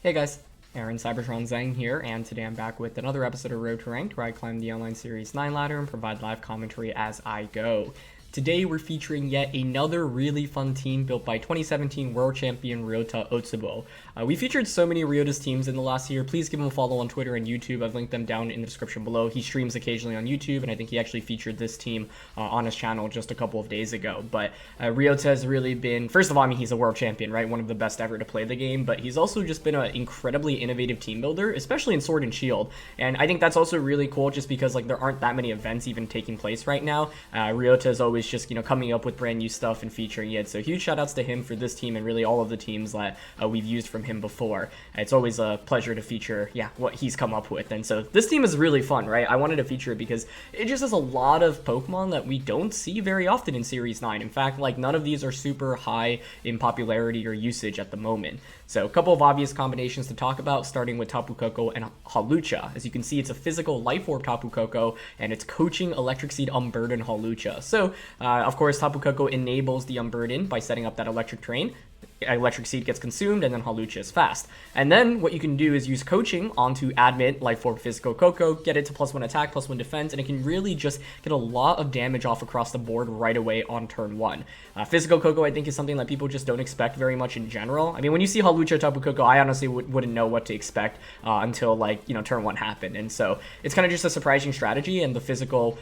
Hey guys, Aaron Cybertron Zhang here, and today I'm back with another episode of Road to Ranked, where I climb the Online Series 9 ladder and provide live commentary as I go. Today we're featuring yet another really fun team built by 2017 World Champion Ryota Otsubo. We featured so many Ryota's teams in the last year. Please give him a follow on Twitter and YouTube. I've linked them down in the description below. He streams occasionally on YouTube, and I think he actually featured this team on his channel just a couple of days ago. But Ryota has really been, first of all, I mean, he's a world champion, right? One of the best ever to play the game, but he's also just been an incredibly innovative team builder, especially in Sword and Shield. And I think that's also really cool just because like there aren't that many events even taking place right now. Ryota is always just, coming up with brand new stuff and featuring it. So huge shout outs to him for this team and really all of the teams that we've used from him before. It's always a pleasure to feature, what he's come up with. And so this team is really fun, right? I wanted to feature it because it just has a lot of Pokemon that we don't see very often in Series 9. In fact, like none of these are super high in popularity or usage at the moment. So a couple of obvious combinations to talk about, starting with Tapu Koko and Hawlucha. As you can see, it's a physical Life Orb Tapu Koko, and it's coaching Electric Seed Unburden Hawlucha. So, of course, Tapu Koko enables the Unburden by setting up that Electric Train. Electric Seed gets consumed, and then Hawlucha is fast. And then what you can do is use coaching onto Admit, Life Orb Physical Koko, get it to +1 attack, +1 defense, and it can really just get a lot of damage off across the board right away on turn 1. Physical Koko, I think, is something that people just don't expect very much in general. I mean, when you see Hawlucha Tapu Koko, I honestly wouldn't know what to expect until, turn 1 happened. And so it's kind of just a surprising strategy, and the physical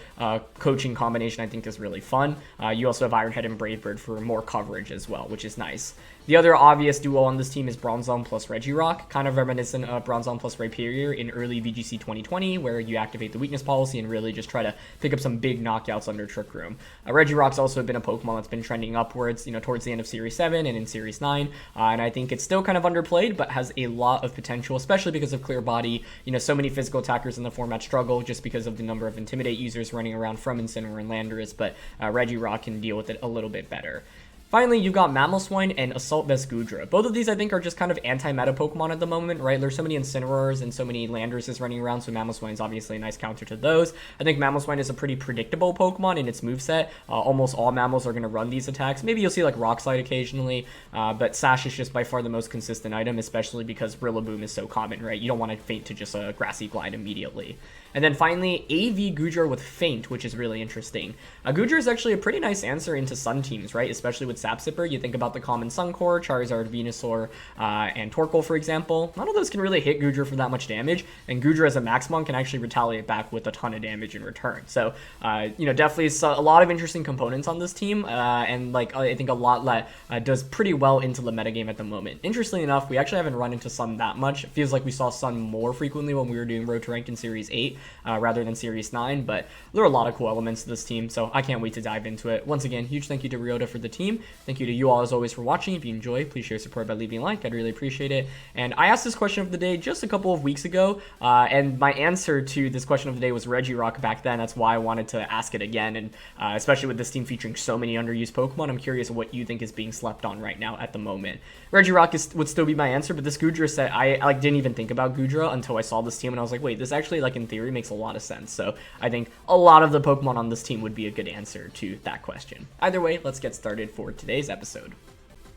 coaching combination, I think, is really fun. You also have Ironhead and Brave Bird for more coverage as well, which is nice. The other obvious duo on this team is Bronzong plus Regirock, kind of reminiscent of Bronzong plus Rhyperior in early VGC 2020, where you activate the weakness policy and really just try to pick up some big knockouts under Trick Room. Regirock's also been a Pokemon that's been trending upwards, towards the end of Series 7 and in Series 9, and I think it's still kind of underplayed, but has a lot of potential, especially because of Clear Body. So many physical attackers in the format struggle just because of the number of Intimidate users running around from Incineroar and Landorus, but Regirock can deal with it a little bit better. Finally, you've got Mamoswine and Assault Vest Goodra. Both of these, I think, are just kind of anti-meta Pokemon at the moment, right? There's so many Incineroars and so many Landuruses running around, so Mamoswine's obviously a nice counter to those. I think Mamoswine is a pretty predictable Pokemon in its moveset. Almost all Mammals are going to run these attacks. Maybe you'll see, like, Rock Slide occasionally, but Sash is just by far the most consistent item, especially because Rillaboom is so common, right? You don't want to Feint to just a Grassy Glide immediately. And then finally, AV Goodra with Feint, which is really interesting. Goodra is actually a pretty nice answer into Sun teams, right? Especially with Sapsipper. You think about the common Sun Core, Charizard, Venusaur, and Torkoal, for example. None of those can really hit Goodra for that much damage, and Goodra as a Maxmon can actually retaliate back with a ton of damage in return. So, definitely a lot of interesting components on this team, and I think a lot that does pretty well into the metagame at the moment. Interestingly enough, we actually haven't run into Sun that much. It feels like we saw Sun more frequently when we were doing Road to Rank in Series 8. Rather than Series 9, but there are a lot of cool elements to this team, so I can't wait to dive into it. Once again, huge thank you to Ryota for the team. Thank you to you all as always for watching. If you enjoy, please share support by leaving a like. I'd really appreciate it. And I asked this question of the day just a couple of weeks ago, and my answer to this question of the day was Regirock back then. That's why I wanted to ask it again, and especially with this team featuring so many underused Pokemon, I'm curious what you think is being slept on right now at the moment. Regirock would still be my answer, but this Goodra set, I didn't even think about Goodra until I saw this team, and I was like, wait, this actually, in theory, makes a lot of sense. So I think a lot of the Pokemon on this team would be a good answer to that question. Either way, let's get started for today's episode.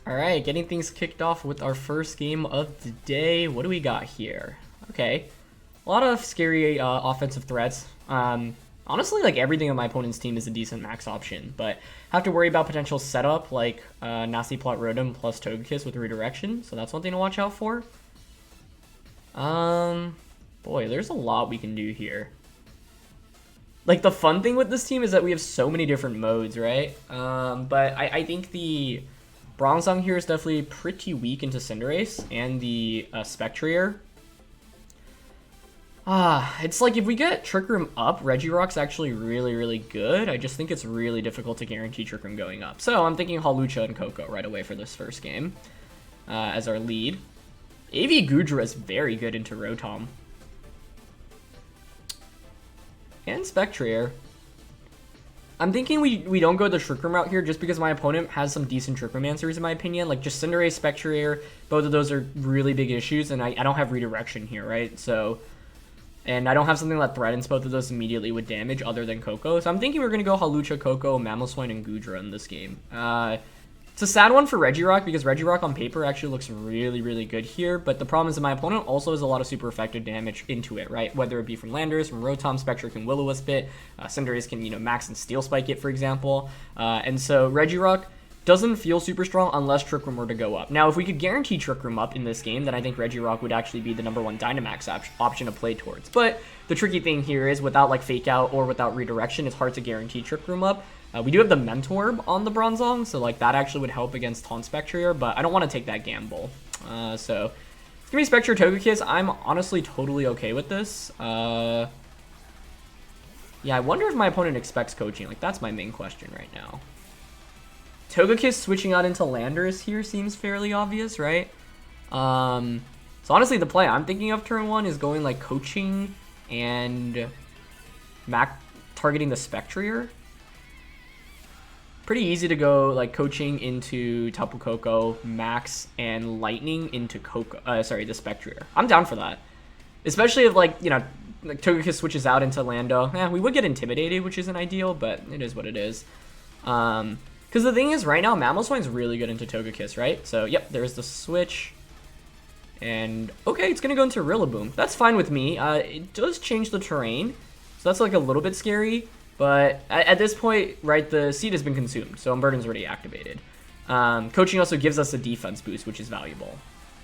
All right, getting things kicked off with our first game of the day. What do we got here? Okay, a lot of scary offensive threats. Honestly, everything on my opponent's team is a decent max option, but have to worry about potential setup like Nasty Plot Rotom plus Togekiss with redirection, so that's one thing to watch out for. Boy, there's a lot we can do here. The fun thing with this team is that we have so many different modes, right? But I think the Bronzong here is definitely pretty weak into Cinderace and the Spectrier. It's if we get Trick Room up, Regirock's actually really, really good. I just think it's really difficult to guarantee Trick Room going up. So I'm thinking Hawlucha and Koko right away for this first game as our lead. AV Goodra is very good into Rotom. And Spectrier. I'm thinking we don't go the Trick Room route here just because my opponent has some decent Trick Room answers in my opinion. Just Cinderace, Spectrier, both of those are really big issues, and I don't have redirection here, right? So, and I don't have something that threatens both of those immediately with damage other than Koko. So I'm thinking we're going to go Hawlucha, Koko, Mamoswine, and Goodra in this game. It's a sad one for Regirock because Regirock on paper actually looks really, really good here, but the problem is that my opponent also has a lot of super effective damage into it, right? Whether it be from Landorus, from Rotom, Spectrier can Will-O-Wisp it, Cinderace can, you know, max and Steel Spike it, for example. And so Regirock doesn't feel super strong unless Trick Room were to go up. Now, if we could guarantee Trick Room up in this game, then I think Regirock would actually be the #1 Dynamax option to play towards. But the tricky thing here is without like Fake Out or without Redirection, it's hard to guarantee Trick Room up. We do have the Mentorb on the Bronzong, so like that actually would help against Taunt Spectrier, but I don't want to take that gamble. So it's gonna be Spectrier Togekiss. I'm honestly totally okay with this. Yeah, I wonder if my opponent expects coaching. Like that's my main question right now. Togekiss switching out into Landorus here seems fairly obvious, right? So honestly, the play I'm thinking of turn 1 is going like coaching and targeting the Spectrier. Pretty easy to go like coaching into Tapu Koko, Max, and Lightning into the Spectrier. I'm down for that. Especially if like, you know, like Togekiss switches out into Lando. We would get intimidated, which isn't ideal, but it is what it is. Because the thing is, right now, Mamoswine's really good into Togekiss, right? So, yep, there's the switch. And, okay, it's going to go into Rillaboom. That's fine with me. It does change the terrain, so that's like a little bit scary. But at this point, right, the seed has been consumed, so Unburden's already activated. Coaching also gives us a defense boost, which is valuable.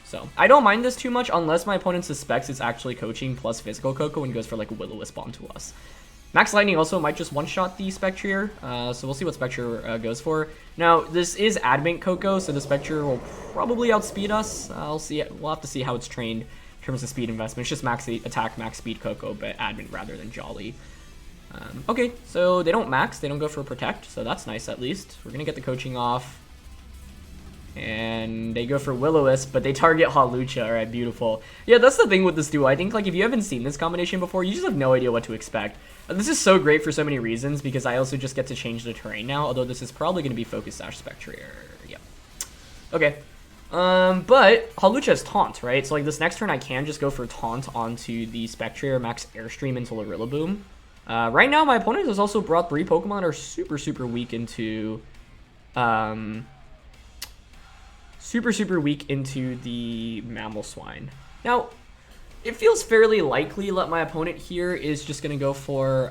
So I don't mind this too much unless my opponent suspects it's actually coaching plus physical Koko and goes for like a Will-O-Wisp onto us. Max Lightning also might just one-shot the Spectrier, so we'll see what Spectrier goes for. Now, this is Adamant Koko, so the Spectrier will probably outspeed us. We'll have to see how it's trained in terms of speed investment. It's just max attack, max speed Koko, but Adamant rather than Jolly. Okay, so they don't max, they don't go for Protect, so that's nice at least. We're gonna get the coaching off. And they go for Will-O-Wisp, but they target Hawlucha. Alright, beautiful. Yeah, that's the thing with this duo. I think like if you haven't seen this combination before, you just have no idea what to expect. This is so great for so many reasons because I also just get to change the terrain now, although this is probably gonna be Focus Sash Spectrier. Yeah. Okay. But Hawlucha has Taunt, right? So like this next turn I can just go for Taunt onto the Spectrier, max Airstream into the Rillaboom. Right now, my opponent has also brought 3 Pokemon that are super weak into, super weak into the Mamoswine. Now, it feels fairly likely that my opponent here is just gonna go for,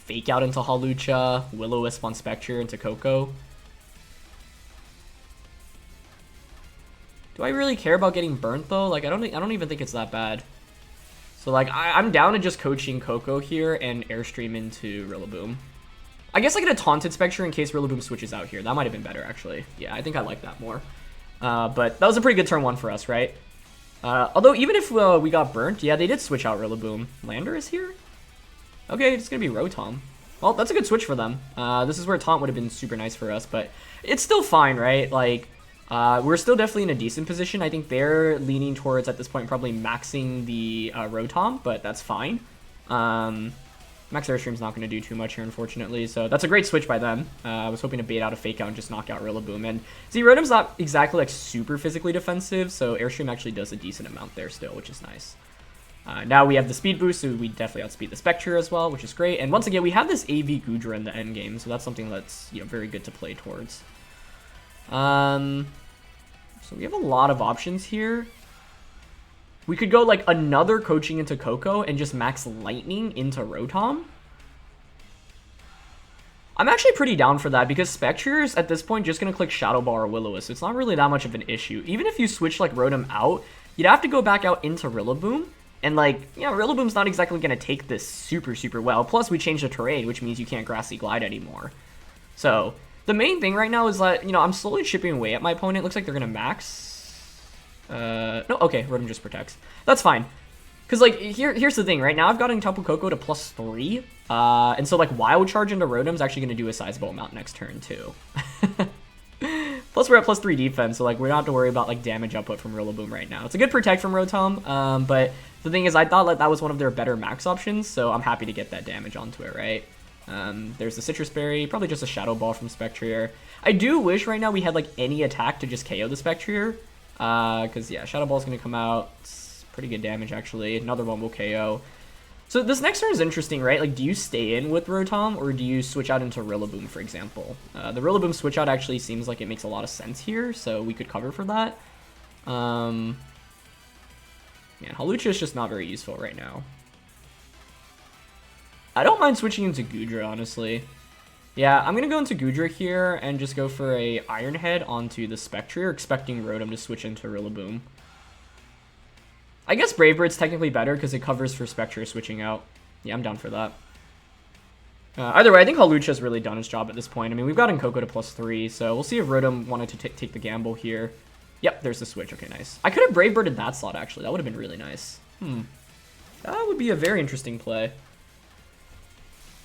Fake Out into Hawlucha, Will-O-Wisp on Spectrier into Koko. Do I really care about getting burnt though? Like, I don't even think it's that bad. So, like, I'm down to just coaching Koko here and Airstream into Rillaboom. I guess I get a Taunted Spectrier in case Rillaboom switches out here. That might have been better, actually. Yeah, I think I like that more. But that was a pretty good turn 1 for us, right? Although, even if we got burnt, yeah, they did switch out Rillaboom. Lander is here? Okay, it's going to be Rotom. Well, that's a good switch for them. This is where Taunt would have been super nice for us, but it's still fine, right? Like, we're still definitely in a decent position. I think they're leaning towards, at this point, probably maxing the Rotom, but that's fine. Max Airstream's not going to do too much here, unfortunately, so that's a great switch by them. I was hoping to bait out a Fake Out and just knock out Rillaboom. And see, Rotom's not exactly, like, super physically defensive, so Airstream actually does a decent amount there still, which is nice. Now we have the speed boost, so we definitely outspeed the Spectrier as well, which is great. And once again, we have this AV Goodra in the end game, so that's something that's, you know, very good to play towards. So we have a lot of options here. We could go like another coaching into Koko and just max Lightning into Rotom. I'm actually pretty down for that because Spectrier is at this point just going to click Shadow Ball or Will-O-Wisp, so it's not really that much of an issue. Even if you switch like Rotom out, you'd have to go back out into Rillaboom. And like, yeah, Rillaboom's not exactly going to take this super well. Plus we changed the terrain, which means you can't Grassy Glide anymore. So the main thing right now is that, you know, I'm slowly chipping away at my opponent. Looks like they're going to max. No, okay, Rotom just protects. That's fine. Because, like, here's the thing. Right now I've gotten Tapu Koko to +3. And so, like, Wild Charge into Rotom's actually going to do a sizable amount next turn, too. Plus, we're at +3 defense, so, like, we don't have to worry about, like, damage output from Rillaboom right now. It's a good protect from Rotom, but the thing is, I thought that was one of their better max options, so I'm happy to get that damage onto it, right? There's the Citrus Berry, probably just a Shadow Ball from Spectrier. I do wish right now we had, like, any attack to just KO the Spectrier, because, yeah, Shadow Ball's going to come out. It's pretty good damage, actually. Another one will KO. So this next turn is interesting, right? Like, do you stay in with Rotom, or do you switch out into Rillaboom, for example? The Rillaboom switch out actually seems like it makes a lot of sense here, so we could cover for that. Man, Hawlucha is just not very useful right now. I don't mind switching into Goodra, honestly. Yeah, I'm going to go into Goodra here and just go for a Iron Head onto the Spectrier, expecting Rotom to switch into Rillaboom. I guess Brave Bird's technically better because it covers for Spectrier switching out. Yeah, I'm down for that. Either way, I think Hawlucha's really done its job at this point. I mean, we've gotten Koko to +3, so we'll see if Rotom wanted to take the gamble here. Yep, there's the switch. Okay, nice. I could have Brave Birded that slot, actually. That would have been really nice. That would be a very interesting play.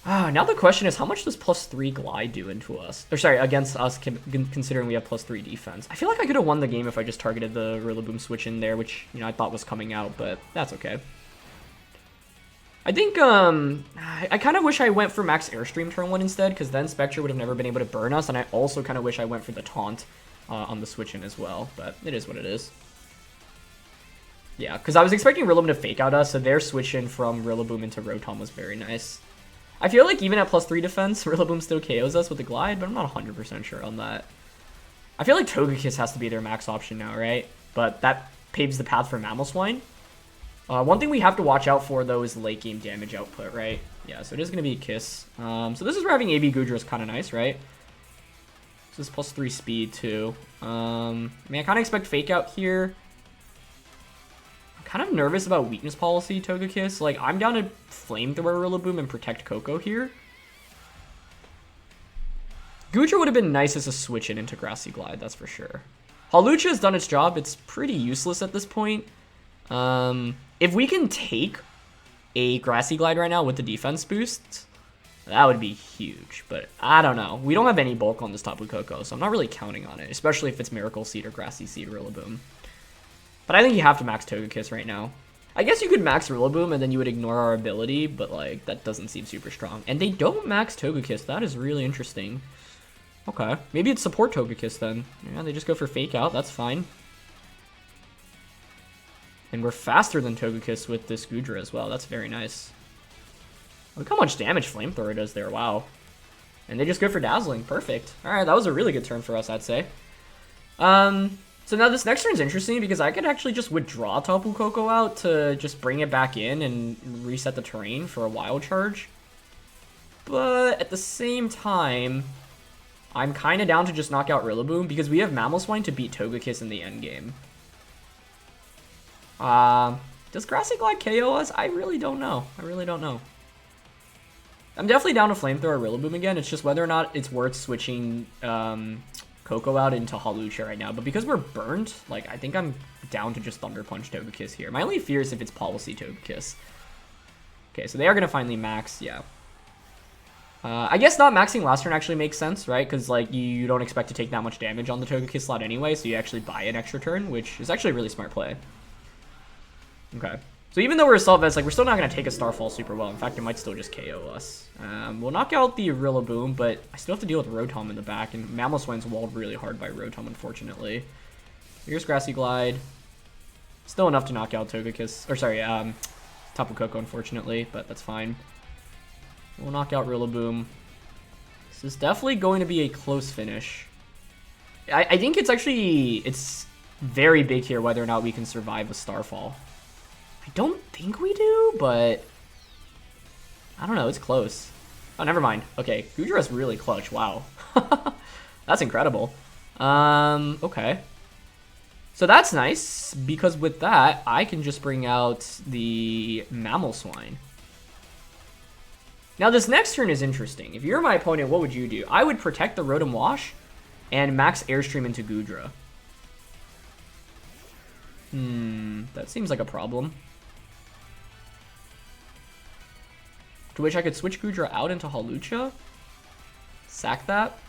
Now the question is, how much does +3 Glide do into us? Or sorry, against us, considering we have +3 defense. I feel like I could have won the game if I just targeted the Rillaboom switch in there, which, you know, I thought was coming out, but that's okay. I think, I kind of wish I went for Max Airstream turn 1 instead, because then Spectre would have never been able to burn us, and I also kind of wish I went for the Taunt on the switch in as well, but it is what it is. Yeah, because I was expecting Rillaboom to fake out us, so their switch in from Rillaboom into Rotom was very nice. I feel like even at +3 defense, Rillaboom still KOs us with the Glide, but I'm not 100% sure on that. I feel like Togekiss has to be their max option now, right? But that paves the path for Mamoswine. One thing we have to watch out for, though, is late game damage output, right? Yeah, so it is going to be a Kiss. So this is where having AB Goodra is kind of nice, right? This is +3 speed, too. I mean, I kind of expect Fake Out here. Kind of nervous about weakness policy, Togekiss. Like, I'm down to Flamethrower Rillaboom and Protect Koko here. Goodra would have been nice as a switch in into Grassy Glide, that's for sure. Hawlucha has done its job. It's pretty useless at this point. If we can take a Grassy Glide right now with the defense boosts, that would be huge. But I don't know. We don't have any bulk on this Tapu Koko, so I'm not really counting on it, especially if it's Miracle Seed or Grassy Seed Rillaboom. But I think you have to max Togekiss right now. I guess you could max Rillaboom and then you would ignore our ability, but like that doesn't seem super strong. And they don't max Togekiss. That is really interesting. Okay, maybe it's support Togekiss then. Yeah, they just go for Fake Out. That's fine. And we're faster than Togekiss with this Goodra as well. That's very nice. Look how much damage Flamethrower does there. Wow. And they just go for Dazzling. Perfect. All right, that was a really good turn for us, I'd say. So now this next turn is interesting because I could actually just withdraw Tapu Koko out to just bring it back in and reset the terrain for a Wild Charge. But at the same time, I'm kind of down to just knock out Rillaboom because we have Mamoswine to beat Togekiss in the endgame. Does Grassy Glide KO us? I really don't know. I really don't know. I'm definitely down to Flamethrower Rillaboom again. It's just whether or not it's worth switching Koko out into Hawlucha right now, but because we're burned, like, I think I'm down to just Thunder Punch Togekiss here. My only fear is if it's Policy Togekiss. Okay, so they are going to finally max, yeah. I guess not maxing last turn actually makes sense, right? Because, like, you don't expect to take that much damage on the Togekiss slot anyway, so you actually buy an extra turn, which is actually a really smart play. Okay. So even though we're Assault Vest, like, we're still not going to take a Starfall super well. In fact, it might still just KO us. We'll knock out the Rillaboom, but I still have to deal with Rotom in the back, and Mamoswine's walled really hard by Rotom, unfortunately. Here's Grassy Glide. Still enough to knock out Togekiss, or sorry, Tapu Koko, unfortunately, but that's fine. We'll knock out Rillaboom. This is definitely going to be a close finish. I think it's very big here whether or not we can survive a Starfall. I don't think we do, but I don't know. It's close. Oh, never mind. Okay, Goodra's really clutch. Wow. That's incredible. Okay. So that's nice, because with that, I can just bring out the Mamoswine. Now, this next turn is interesting. If you're my opponent, what would you do? I would protect the Rotom Wash and max Airstream into Goodra. That seems like a problem. To which I could switch Goodra out into Hawlucha. Sack that.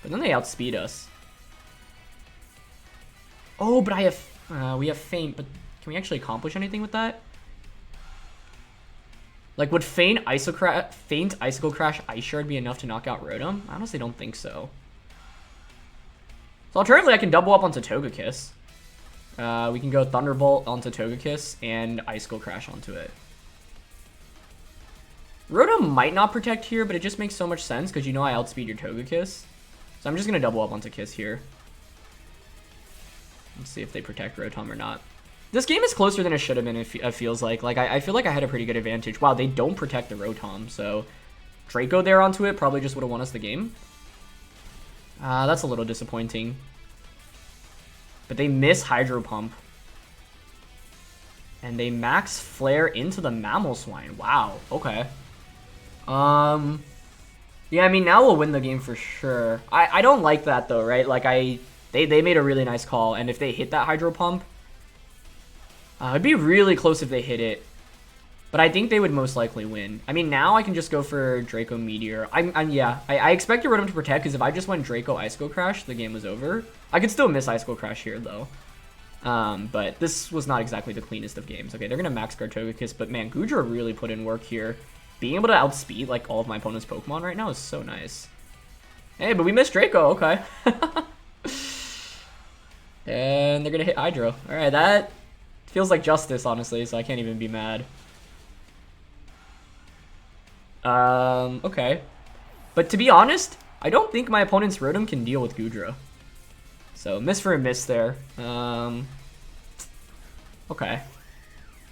But then they outspeed us. Oh, but we have Feint, but can we actually accomplish anything with that? Like, would Feint Icicle Crash Ice Shard be enough to knock out Rotom? I honestly don't think so. So alternatively, I can double up onto Togekiss. We can go Thunderbolt onto Togekiss and Icicle Crash onto it. Rotom might not protect here, but it just makes so much sense because you know I outspeed your Togekiss. So I'm just going to double up onto Kiss here. Let's see if they protect Rotom or not. This game is closer than it should have been, it feels like. Like, I feel like I had a pretty good advantage. Wow, they don't protect the Rotom, so Draco there onto it probably just would have won us the game. That's a little disappointing. But they miss Hydro Pump. And they max Flare into the Mamoswine. Wow, okay. Yeah, I mean, now we'll win the game for sure. I don't like that, though, right? Like, they made a really nice call, and if they hit that Hydro Pump, it'd be really close if they hit it. But I think they would most likely win. I mean, now I can just go for Draco Meteor. I expected Rotom to protect, because if I just went Draco Icicle Crash, the game was over. I could still miss Icicle Crash here, though. But this was not exactly the cleanest of games. Okay, they're going to max guard Togekiss, but man, Goodra really put in work here. Being able to outspeed, like, all of my opponent's Pokemon right now is so nice. Hey, but we missed Draco, okay. And they're going to hit Hydro. Alright, that feels like justice, honestly, so I can't even be mad. Okay. But to be honest, I don't think my opponent's Rotom can deal with Goodra. So, miss for a miss there. Okay.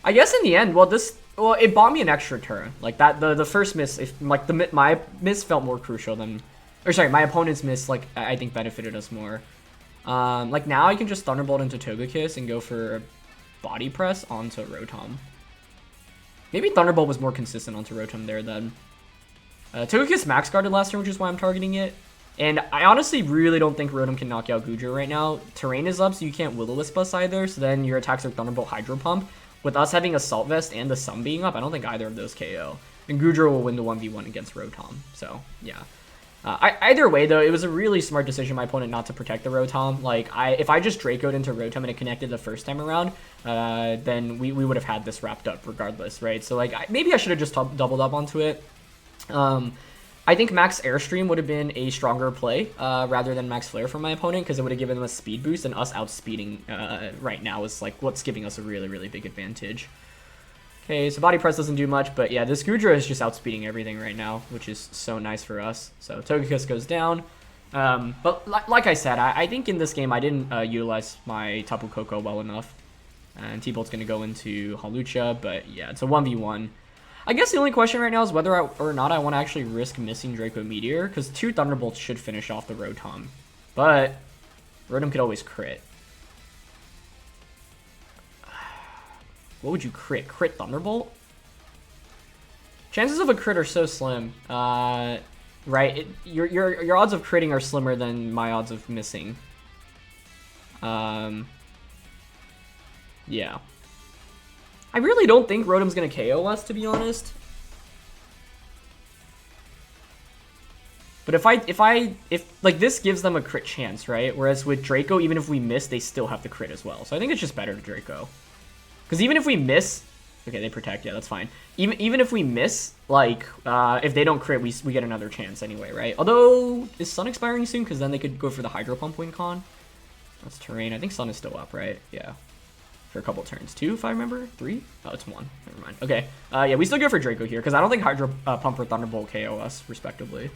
I guess in the end, well, it bought me an extra turn. Like, that, the first miss, my miss felt more crucial than, or sorry, my opponent's miss, like, I think benefited us more. Like, now I can just Thunderbolt into Togekiss and go for Body Press onto Rotom. Maybe Thunderbolt was more consistent onto Rotom there then. Togekiss max guarded last turn, which is why I'm targeting it. And I honestly really don't think Rotom can knock out Goodra right now. Terrain is up, so you can't Will-O-Wisp us either, so then your attacks are Thunderbolt, Hydro Pump. With us having Assault Vest and the Sun being up, I don't think either of those KO. And Goodra will win the 1v1 against Rotom, so yeah. Either way, though, it was a really smart decision my opponent not to protect the Rotom. Like, if I just Draco'd into Rotom and it connected the first time around, then we would have had this wrapped up regardless, right? So, like, maybe I should have just doubled up onto it. I think Max Airstream would have been a stronger play rather than Max Flare for my opponent because it would have given them a speed boost, and us outspeeding right now is, like, what's giving us a really, really big advantage. Okay, so Body Press doesn't do much, but yeah, this Goodra is just outspeeding everything right now, which is so nice for us. So Togekiss goes down. But like I said, I think in this game I didn't utilize my Tapu Koko well enough. And T-Bolt's going to go into Hawlucha, but yeah, it's a 1v1. I guess the only question right now is whether or not I want to actually risk missing Draco Meteor, because 2 Thunderbolts should finish off the Rotom. But Rotom could always crit. What would you crit? Crit Thunderbolt? Chances of a crit are so slim. Right? Your odds of critting are slimmer than my odds of missing. Yeah. I really don't think Rotom's gonna KO us, to be honest. But if like, this gives them a crit chance, right? Whereas with Draco, even if we miss, they still have the crit as well. So I think it's just better to Draco. Because even if we miss, okay, they protect, yeah, that's fine. Even if we miss, like, if they don't crit, we get another chance anyway, right? Although, is Sun expiring soon? Because then they could go for the Hydro Pump win con. That's Terrain. I think Sun is still up, right? Yeah. For a couple turns. 2, if I remember? 3? Oh, it's 1. Never mind. Okay. Yeah, we still go for Draco here, because I don't think Hydro Pump or Thunderbolt KO us, respectively.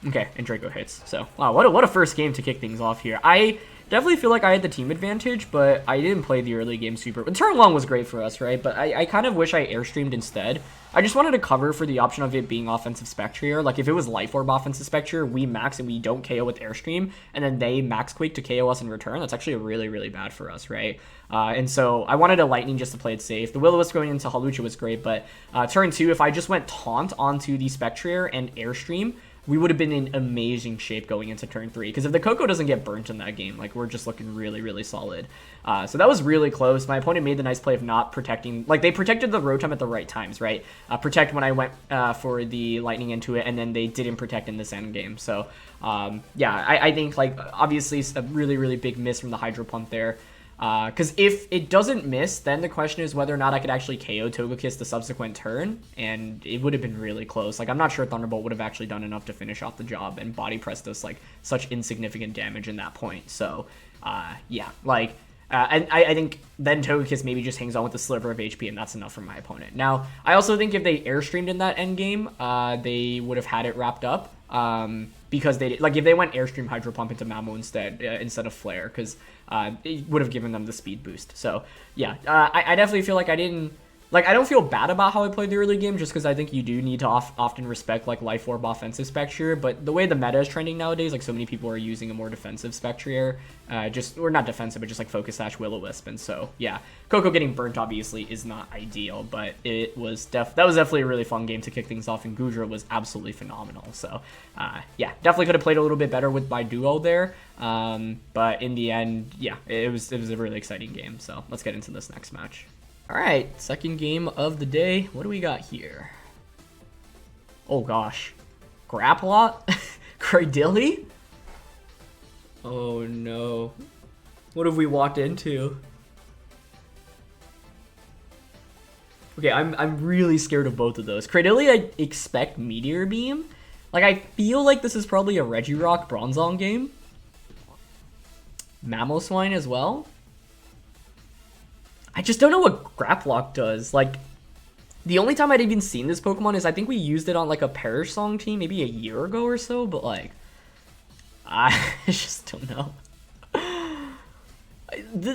Okay, and Draco hits. So, wow, what a first game to kick things off here. I definitely feel like I had the team advantage, but I didn't play the early game super. The turn 1 was great for us, right? But I kind of wish I airstreamed instead. I just wanted to cover for the option of it being offensive Spectrier. Like, if it was Life Orb offensive Spectrier, we max and we don't KO with airstream, and then they max Quake to KO us in return. That's actually really, really bad for us, right? And so I wanted a Lightning just to play it safe. The Will-O-Wisp going into Hawlucha was great, but turn 2, if I just went Taunt onto the Spectrier and airstream, we would have been in amazing shape going into turn 3. Because if the Koko doesn't get burnt in that game, like, we're just looking really, really solid. So that was really close. My opponent made the nice play of not protecting. Like, they protected the Rotom at the right times, right? Protect when I went for the Lightning into it, and then they didn't protect in this end game. So, yeah, I think, like, obviously a really, really big miss from the Hydro Pump there. Because if it doesn't miss, then the question is whether or not I could actually KO Togekiss the subsequent turn, and it would have been really close. Like, I'm not sure Thunderbolt would have actually done enough to finish off the job, and Body Press does, like, such insignificant damage in that point. So, yeah, like, And I think then Togekiss maybe just hangs on with the sliver of HP, and that's enough for my opponent. Now, I also think if they Airstreamed in that end game, they would have had it wrapped up. Because they, like, if they went Airstream Hydro Pump into Mamo instead of Flare, because it would have given them the speed boost. So, yeah, I definitely feel like I didn't... Like, I don't feel bad about how I played the early game, just because I think you do need to often respect, like, Life Orb offensive Spectrier, but the way the meta is trending nowadays, like, so many people are using a more defensive Spectrier, or not defensive, but just, like, Focus Sash, Will-O-Wisp, and so, yeah. Koko getting burnt, obviously, is not ideal, but it was that was definitely a really fun game to kick things off, and Goodra was absolutely phenomenal, so, yeah, definitely could have played a little bit better with my duo there, but in the end, yeah, it was a really exciting game, so let's get into this next match. All right, second game of the day. What do we got here? Oh gosh, Grapplot, Cradily. Oh no, what have we walked into? Okay, I'm really scared of both of those. Cradily, I expect Meteor Beam. Like, I feel like this is probably a Regirock Bronzong game. Mamoswine as well. I just don't know what Grapplot does. Like, the only time I'd even seen this Pokemon is I think we used it on, like, a Perish Song team maybe a year ago or so, but, like, I just don't know.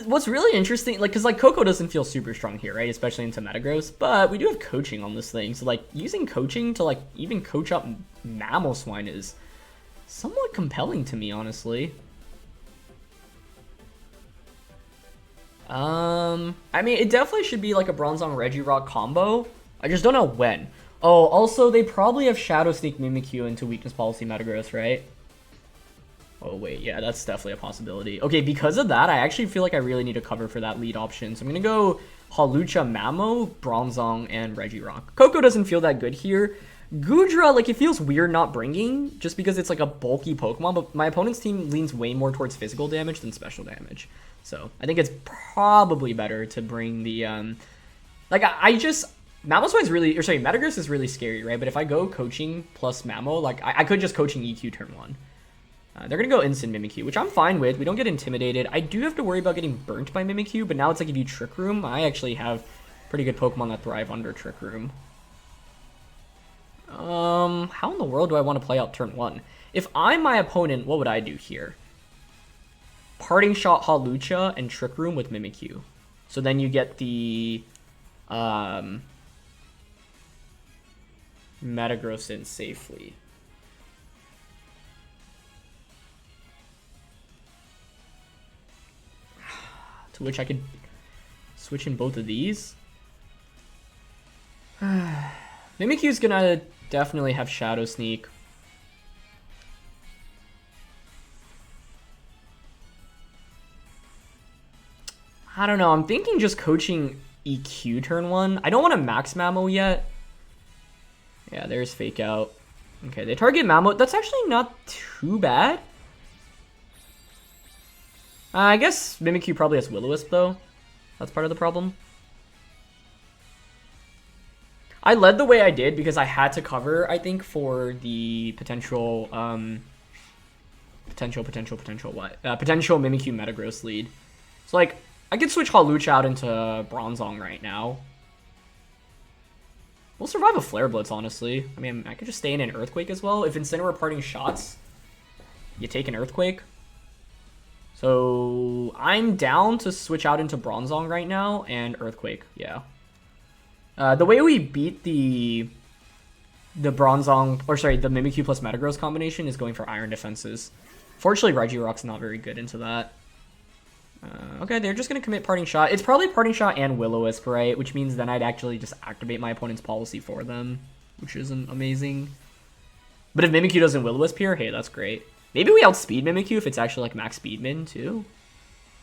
What's really interesting, like, because, like, Koko doesn't feel super strong here, right? Especially into Metagross, but we do have coaching on this thing. So, like, using coaching to, like, even coach up Mamoswine is somewhat compelling to me, honestly. I mean, it definitely should be like a Bronzong Regirock combo. I just don't know when. Oh, also, they probably have Shadow Sneak Mimikyu into Weakness Policy Metagross, right? Oh, wait, yeah, that's definitely a possibility. Okay, because of that, I actually feel like I really need to cover for that lead option. So I'm going to go Hawlucha, Mamo, Bronzong, and Regirock. Koko doesn't feel that good here. Goodra, like, it feels weird not bringing, just because it's like a bulky Pokemon, but my opponent's team leans way more towards physical damage than special damage. So I think it's probably better to bring the, like, I just, Mamoswine's really, or sorry, Metagross is really scary, right? But if I go coaching plus Mamo, like, I could just coaching EQ turn 1. They're going to go Instant Mimikyu, which I'm fine with. We don't get intimidated. I do have to worry about getting burnt by Mimikyu, but now it's like if you Trick Room, I actually have pretty good Pokemon that thrive under Trick Room. How in the world do I want to play out turn 1? If I'm my opponent, what would I do here? Parting Shot Hawlucha and Trick Room with Mimikyu. So then you get the Metagross in safely. To which I could switch in both of these. Mimikyu's gonna definitely have Shadow Sneak. I don't know, I'm thinking just coaching EQ turn 1. I don't want to max Mamo yet. Yeah, there's Fake Out. Okay, they target Mamo. That's actually not too bad. I guess Mimikyu probably has Will-O-Wisp, though. That's part of the problem. I led the way I did because I had to cover, I think, for the potential potential Mimikyu Metagross lead. So, like, I could switch Hawlucha out into Bronzong right now. We'll survive a Flare Blitz, honestly. I mean, I could just stay in an Earthquake as well. If Incineroar parting shots, you take an Earthquake. So I'm down to switch out into Bronzong right now and Earthquake, yeah. The way we beat the Bronzong, or sorry, the Mimikyu plus Metagross combination is going for Iron Defenses. Fortunately, Regirock's not very good into that. Okay, they're just going to commit Parting Shot. It's probably Parting Shot and Will-O-Wisp, right? Which means then I'd actually just activate my opponent's policy for them, which isn't amazing. But if Mimikyu doesn't Will-O-Wisp here, hey, that's great. Maybe we outspeed Mimikyu if it's actually like max speed min too.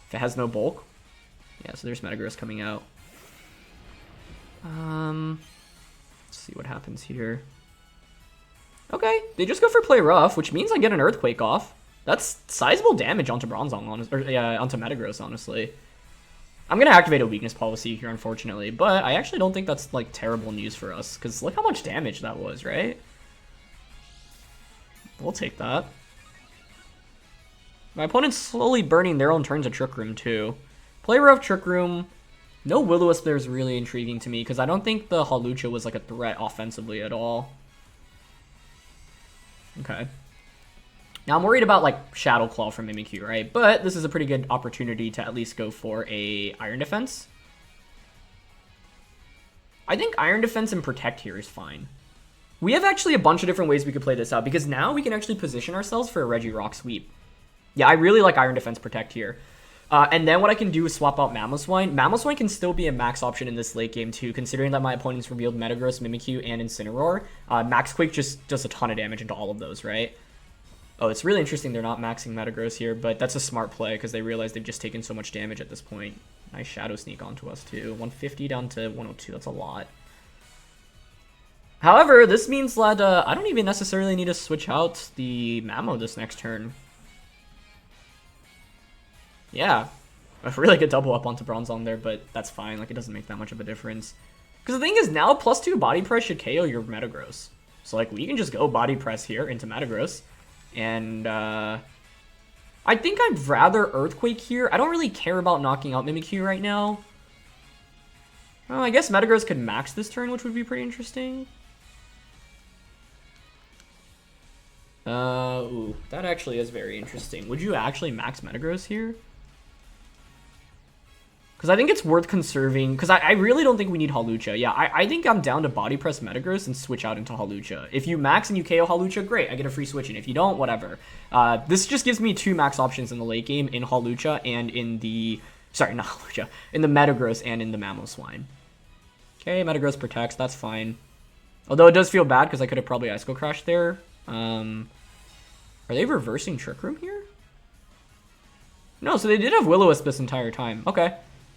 If it has no bulk. Yeah, so there's Metagross coming out. Let's see what happens here. Okay, they just go for Play Rough, which means I get an Earthquake off. That's sizable damage onto Bronzong, onto Metagross, honestly. I'm going to activate a Weakness Policy here, unfortunately, but I actually don't think that's, like, terrible news for us, because look how much damage that was, right? We'll take that. My opponent's slowly burning their own turns of Trick Room, too. Play Rough, Trick Room. No Will-O-Wisp there is really intriguing to me because I don't think the Hawlucha was like a threat offensively at all. Okay. Now I'm worried about like Shadow Claw from Mimikyu, right? But this is a pretty good opportunity to at least go for a Iron Defense. I think Iron Defense and Protect here is fine. We have actually a bunch of different ways we could play this out because now we can actually position ourselves for a Regirock sweep. Yeah, I really like Iron Defense Protect here. And then what I can do is swap out Mamoswine. Mamoswine can still be a max option in this late game too, considering that my opponents revealed Metagross, Mimikyu, and Incineroar. Max Quake just does a ton of damage into all of those, right? Oh, it's really interesting they're not maxing Metagross here, but that's a smart play because they realize they've just taken so much damage at this point. Nice Shadow Sneak onto us too. 150 down to 102, that's a lot. However, this means that I don't even necessarily need to switch out the Mamo this next turn. Yeah, a really good double up onto Bronzong there, but that's fine. Like, it doesn't make that much of a difference. Because the thing is, now +2 body press should KO your Metagross. So, like, we can just go body press here into Metagross. And, I think I'd rather Earthquake here. I don't really care about knocking out Mimikyu right now. Well, I guess Metagross could max this turn, which would be pretty interesting. Ooh, that actually is very interesting. Would you actually max Metagross here? Because I think it's worth conserving, because I really don't think we need Hawlucha. Yeah, I think I'm down to body press Metagross and switch out into Hawlucha. If you max and you KO Hawlucha, great, I get a free switch in. If you don't, whatever. This just gives me 2 max options in the late game, in Hawlucha and in the... Sorry, not Hawlucha. In the Metagross and in the Mamoswine. Okay, Metagross protects, that's fine. Although it does feel bad, because I could have probably Ice Cold Crash there. Are they reversing Trick Room here? No, so they did have Will-O-Wisp this entire time. Okay.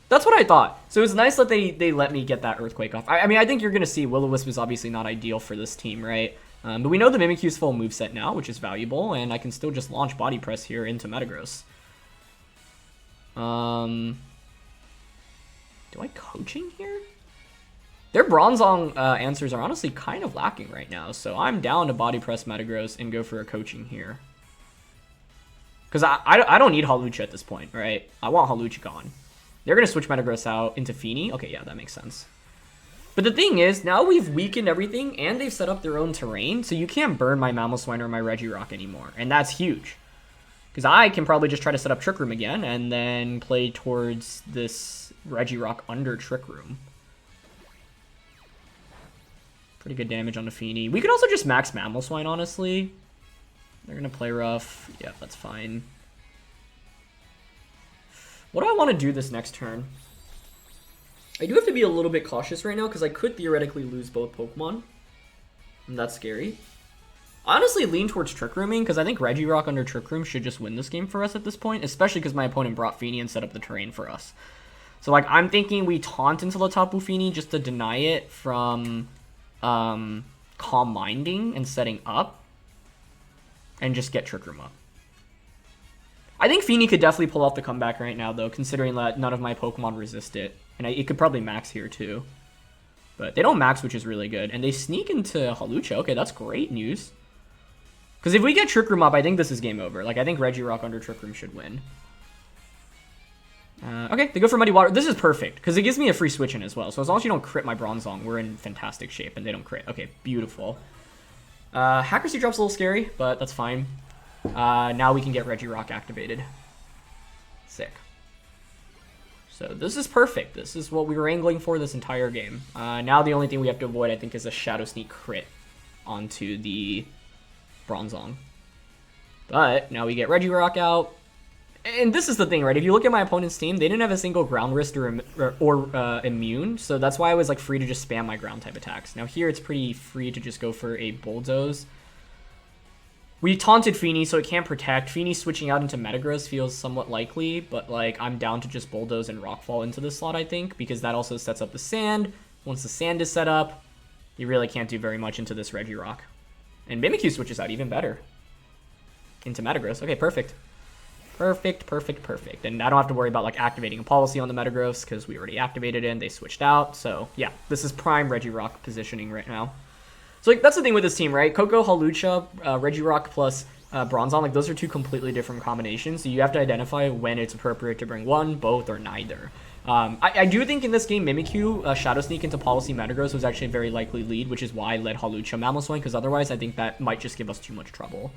That's what I thought. So it was nice that they let me get that Earthquake off. I mean, I think you're going to see Will-O-Wisp is obviously not ideal for this team, right? But we know the Mimikyu's full moveset now, which is valuable, and I can still just launch Body Press here into Metagross. Do I Coaching here? Their Bronzong answers are honestly kind of lacking right now, so I'm down to Body Press Metagross and go for a Coaching here. Because I don't need Hawlucha at this point, right? I want Hawlucha gone. They're going to switch Metagross out into Fini. Okay, yeah, that makes sense. But the thing is, now we've weakened everything, and they've set up their own terrain, so you can't burn my Mamoswine or my Regirock anymore, and that's huge. Because I can probably just try to set up Trick Room again, and then play towards this Regirock under Trick Room. Pretty good damage on the Fini. We could also just max Mamoswine, honestly. They're going to play rough. Yeah, that's fine. What do I want to do this next turn? I do have to be a little bit cautious right now because I could theoretically lose both Pokemon. And that's scary. I honestly lean towards Trick Rooming because I think Regirock under Trick Room should just win this game for us at this point, especially because my opponent brought Fini and set up the terrain for us. So, like, I'm thinking we taunt into the Tapu Fini just to deny it from Calm Minding and setting up. And just get Trick Room up. I think Fini could definitely pull off the comeback right now, though, considering that none of my Pokemon resist it. And it could probably max here, too. But they don't max, which is really good. And they sneak into Hawlucha. Okay, that's great news. Because if we get Trick Room up, I think this is game over. Like, I think Regirock under Trick Room should win. Okay, they go for Muddy Water. This is perfect, because it gives me a free switch in as well. So as long as you don't crit my Bronzong, we're in fantastic shape, and they don't crit. Okay, beautiful. Accuracy drop's a little scary, but that's fine. Now we can get Regirock activated. Sick. So this is perfect. This is what we were angling for this entire game. Now the only thing we have to avoid, I think, is a Shadow Sneak crit onto the Bronzong. But now we get Regirock out. And this is the thing, right? If you look at my opponent's team, they didn't have a single ground wrist or immune, so that's why I was like free to just spam my ground type attacks. Now here it's pretty free to just go for a Bulldoze. We taunted Fini, so it can't protect. Fini switching out into Metagross feels somewhat likely, but like I'm down to just Bulldoze and Rockfall into this slot, I think, because that also sets up the Sand. Once the Sand is set up, you really can't do very much into this Regirock. And Mimikyu switches out even better into Metagross. Okay, perfect. Perfect, perfect, perfect. And I don't have to worry about like activating a Policy on the Metagross because we already activated it and they switched out. So yeah, this is prime Regirock positioning right now. So like that's the thing with this team, right? Koko, Hawlucha, Regirock plus Bronzong, like those are two completely different combinations. So you have to identify when it's appropriate to bring one, both, or neither. I do think in this game, Mimikyu Shadow Sneak into Policy Metagross was actually a very likely lead, which is why I led Hawlucha Mamoswine, because otherwise I think that might just give us too much trouble.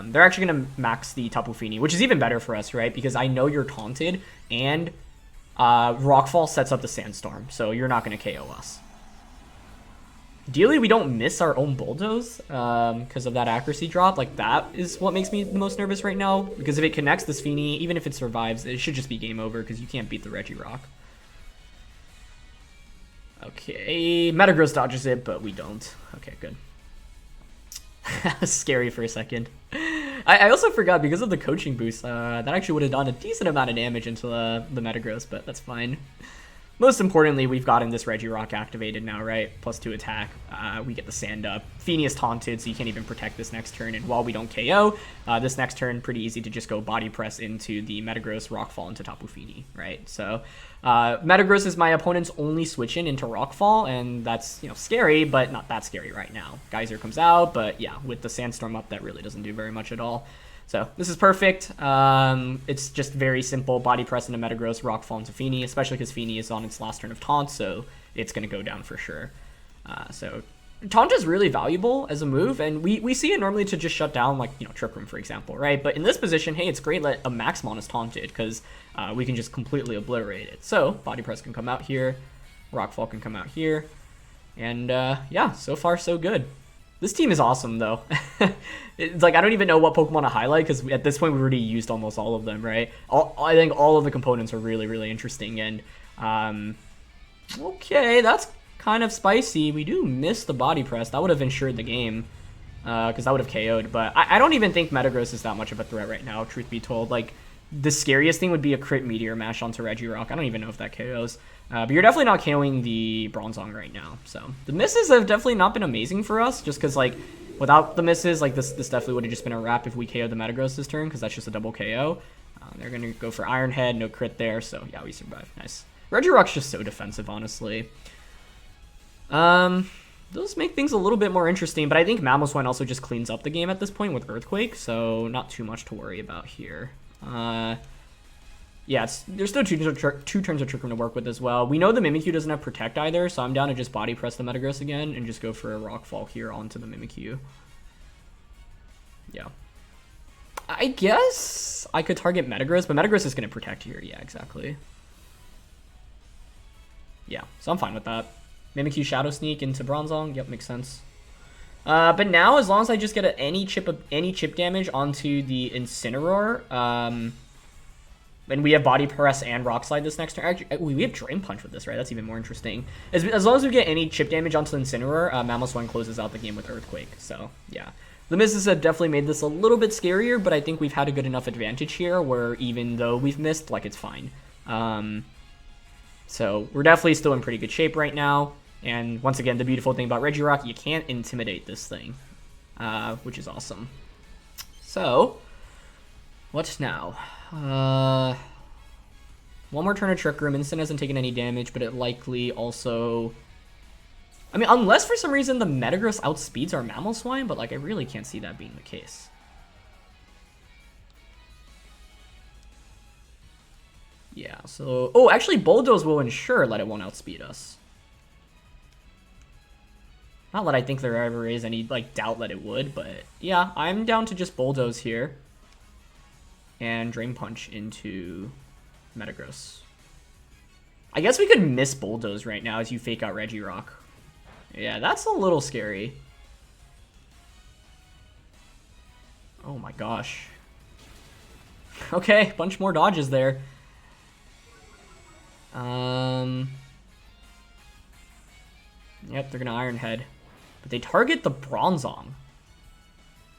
They're actually going to max the Tapu Fini, which is even better for us, right? Because I know you're taunted, and Rockfall sets up the Sandstorm, so you're not going to KO us. Ideally, we don't miss our own Bulldoze because of that accuracy drop. Like, that is what makes me the most nervous right now. Because if it connects this Fini, even if it survives, it should just be game over because you can't beat the Regirock. Okay, Metagross dodges it, but we don't. Okay, good. Scary for a second. I also forgot, because of the coaching boost, that actually would have done a decent amount of damage into the Metagross, but that's fine. Most importantly, we've gotten this Regirock activated now, right? +2 attack. We get the sand up. Fini is taunted, so you can't even protect this next turn. And while we don't KO, this next turn, pretty easy to just go body press into the Metagross, Rockfall into Tapu Fini, right? So Metagross is my opponent's only switch into Rockfall, and that's, you know, scary, but not that scary right now. Geyser comes out, but yeah, with the Sandstorm up, that really doesn't do very much at all. So this is perfect. It's just very simple. Body press into Metagross, Rockfall into Fini, especially because Fini is on its last turn of Taunt, so it's going to go down for sure. So Taunt is really valuable as a move, and we see it normally to just shut down, like, you know, Trick Room, for example, right? But in this position, hey, it's great that a Maxmon is taunted, because we can just completely obliterate it. So Body Press can come out here, Rockfall can come out here, and yeah, so far so good. This team is awesome, though. It's like, I don't even know what Pokemon to highlight, because at this point, we've already used almost all of them, right? I think all of the components are really, really interesting, and okay, that's kind of spicy. We do miss the Body Press. That would have ensured the game, because that would have KO'd, but I don't even think Metagross is that much of a threat right now, truth be told. Like, the scariest thing would be a crit Meteor Mash onto Regirock. I don't even know if that KOs. But you're definitely not KOing the Bronzong right now. So the misses have definitely not been amazing for us, just because, like, without the misses, like, this definitely would have just been a wrap if we KO'd the Metagross this turn, because that's just a double KO. They're going to go for Iron Head, no crit there, so yeah, we survive. Nice. Regirock's just so defensive, honestly. Those make things a little bit more interesting, but I think Mamoswine also just cleans up the game at this point with Earthquake, so not too much to worry about here. Yeah, there's still two turns of Trick Room to work with as well. We know the Mimikyu doesn't have Protect either, so I'm down to just Body Press the Metagross again and just go for a Rockfall here onto the Mimikyu. Yeah. I guess I could target Metagross, but Metagross is going to Protect here. Yeah, exactly. Yeah, so I'm fine with that. Mimikyu Shadow Sneak into Bronzong. Yep, makes sense. But now, as long as I just get any chip damage onto the Incineroar, and we have Body Press and Rock Slide this next turn. Actually, we have Drain Punch with this, right? That's even more interesting. As long as we get any chip damage onto the Incineroar, Mamoswine closes out the game with Earthquake. So, yeah. The misses have definitely made this a little bit scarier, but I think we've had a good enough advantage here where even though we've missed, like, it's fine. So, we're definitely still in pretty good shape right now. And once again, the beautiful thing about Regirock, you can't intimidate this thing, which is awesome. So, what now? One more turn of Trick Room. Instant hasn't taken any damage, but it likely also... I mean, unless for some reason the Metagross outspeeds our Mamoswine, but, like, I really can't see that being the case. Yeah, so... Oh, actually, Bulldoze will ensure that it won't outspeed us. Not that I think there ever is any, like, doubt that it would, but yeah, I'm down to just Bulldoze here. And Drain Punch into Metagross. I guess we could miss Bulldoze right now as you fake out Regirock. Yeah, that's a little scary. Oh my gosh. Okay, bunch more dodges there. Yep, they're gonna Iron Head. But they target the Bronzong.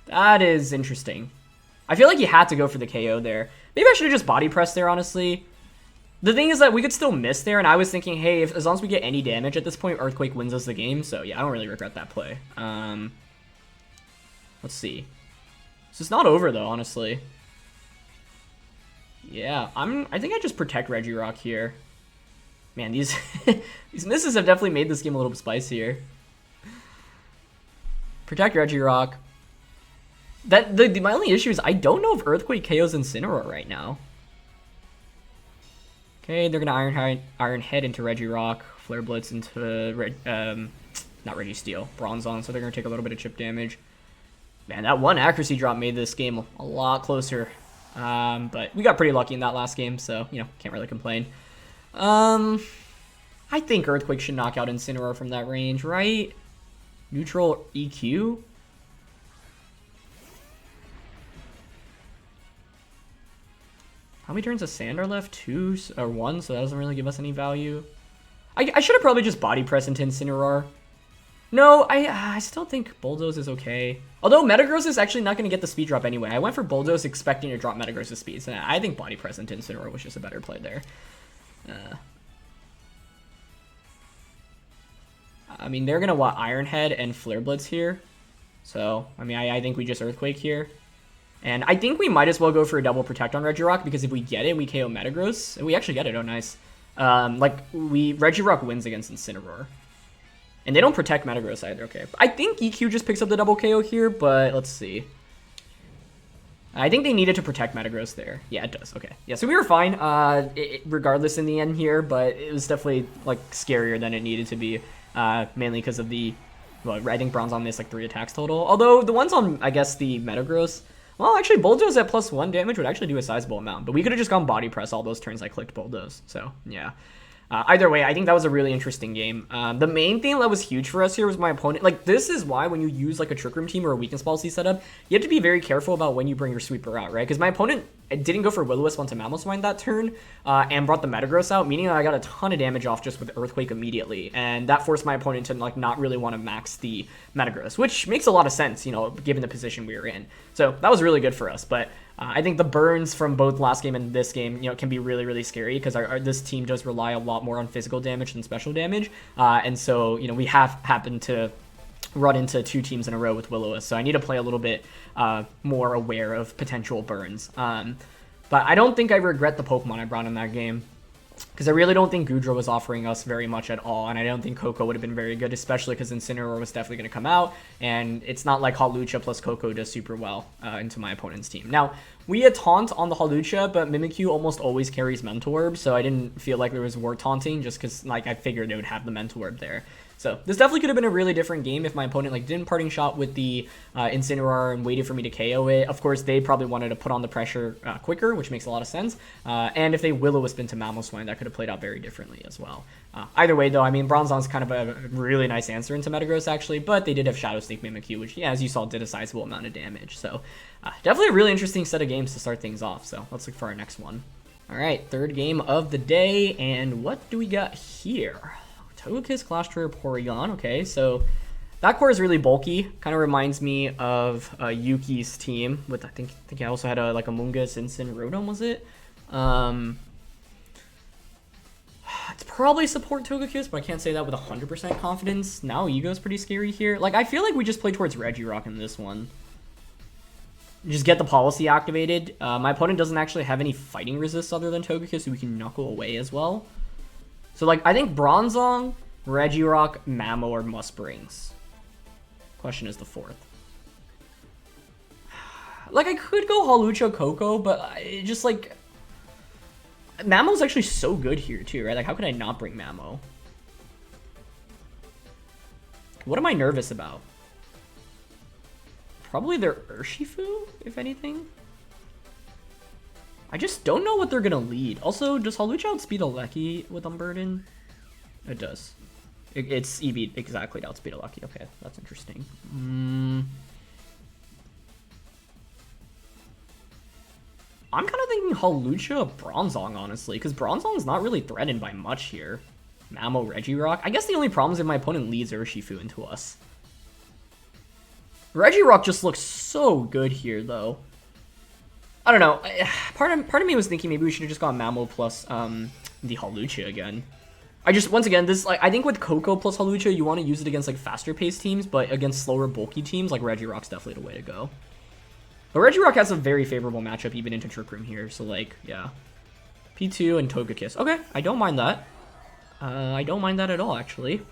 That is interesting. I feel like you had to go for the KO there. Maybe I should have just Body Pressed there, honestly. The thing is that we could still miss there, and I was thinking, hey, as long as we get any damage at this point, Earthquake wins us the game. So yeah, I don't really regret that play. Let's see. So it's not over though, honestly. Yeah, I think I just protect Regirock here. Man, these these misses have definitely made this game a little bit spicier. Protect Regirock. My only issue is I don't know if Earthquake KOs Incineroar right now. Okay, they're gonna Iron Head into Regirock, Flare Blitz into not Registeel, Bronzong, so they're gonna take a little bit of chip damage. Man, that one accuracy drop made this game a lot closer. But we got pretty lucky in that last game, so you know, can't really complain. I think Earthquake should knock out Incineroar from that range, right? Neutral EQ. How many turns of sand are left? 2 or 1, so that doesn't really give us any value. I should have probably just body pressed into Incineroar. No, I still think Bulldoze is okay. Although Metagross is actually not going to get the speed drop anyway. I went for Bulldoze expecting to drop Metagross' speeds, and I think body press into Incineroar was just a better play there. I mean, they're going to want Iron Head and Flare Blitz here. So, I mean, I think we just Earthquake here. And I think we might as well go for a double protect on Regirock, because if we get it, we KO Metagross. And we actually get it, oh nice. Regirock wins against Incineroar. And they don't protect Metagross either, okay. I think EQ just picks up the double KO here, but let's see. I think they needed to protect Metagross there. Yeah, it does, okay. Yeah, so we were fine, regardless in the end here, but it was definitely, like, scarier than it needed to be, mainly because of the, well, I think Bronzong missed, like, 3 attacks total. Although, the ones on, I guess, the Metagross, well, actually, Bulldoze at +1 damage would actually do a sizable amount, but we could have just gone body press all those turns I clicked Bulldoze, so, yeah. Either way, I think that was a really interesting game. The main thing that was huge for us here was my opponent. Like, this is why when you use, like, a Trick Room team or a weakness policy setup, you have to be very careful about when you bring your sweeper out, right? Because my opponent didn't go for Will-O-Wisp onto Mamoswine that turn, and brought the Metagross out, meaning that I got a ton of damage off just with Earthquake immediately, and that forced my opponent to, like, not really want to max the Metagross, which makes a lot of sense, you know, given the position we were in. So that was really good for us, but I think the burns from both last game and this game, you know, can be really, really scary because this team does rely a lot more on physical damage than special damage. And so, you know, we have happened to run into 2 teams in a row with Will-O-Wisp, so I need to play a little bit more aware of potential burns. But I don't think I regret the Pokemon I brought in that game, because I really don't think Goodra was offering us very much at all, and I don't think Koko would have been very good, especially because Incineroar was definitely going to come out, and it's not like Hawlucha plus Koko does super well into my opponent's team. Now, we had Taunt on the Hawlucha, but Mimikyu almost always carries Mental Orb, so I didn't feel like there was worth taunting, just because like I figured it would have the Mental Orb there. So this definitely could have been a really different game if my opponent like didn't parting shot with the Incineroar and waited for me to KO it. Of course, they probably wanted to put on the pressure quicker, which makes a lot of sense. And if they Will-O-Wisp into Mamoswine, that could have played out very differently as well. Either way, though, I mean, Bronzong's kind of a really nice answer into Metagross, actually, but they did have Shadow Sneak Mimikyu, which, yeah, as you saw, did a sizable amount of damage. So definitely a really interesting set of games to start things off. So let's look for our next one. All right, third game of the day, and what do we got here? Togekiss, Glastrier, Porygon. Okay, so that core is really bulky. Kind of reminds me of Yuki's team with I think I also had a like a Mungus, Incin, Rotom, was it? It's probably support Togekiss, but I can't say that with 100% confidence. Now Ego's pretty scary here. Like I feel like we just play towards Regirock in this one. Just get the policy activated. My opponent doesn't actually have any fighting resists other than Togekiss, so we can knuckle away as well. So, like, I think Bronzong, Regirock, Mamo, or Musprings. Question is the 4th. Like, I could go Hawlucha, Koko, but it just, like... Mamo's actually so good here, too, right? Like, how could I not bring Mamo? What am I nervous about? Probably their Urshifu, if anything. I just don't know what they're going to lead. Also, does Hawlucha outspeed Electric with Unburden? It does. It's EV exactly to outspeed Electric. Okay, that's interesting. I'm kind of thinking Hawlucha Bronzong, honestly, because Bronzong's not really threatened by much here. Mamo, Regirock. I guess the only problem is if my opponent leads Urshifu into us. Regirock just looks so good here, though. I don't know. Part of me was thinking maybe we should have just gone Mamo plus the Hawlucha again. Once again, this like I think with Koko plus Hawlucha, you want to use it against like faster paced teams, but against slower, bulky teams, like Regirock's definitely the way to go. But Regirock has a very favorable matchup even into Trick Room here, so like yeah, P2 and Togekiss. Okay, I don't mind that. I don't mind that at all, actually.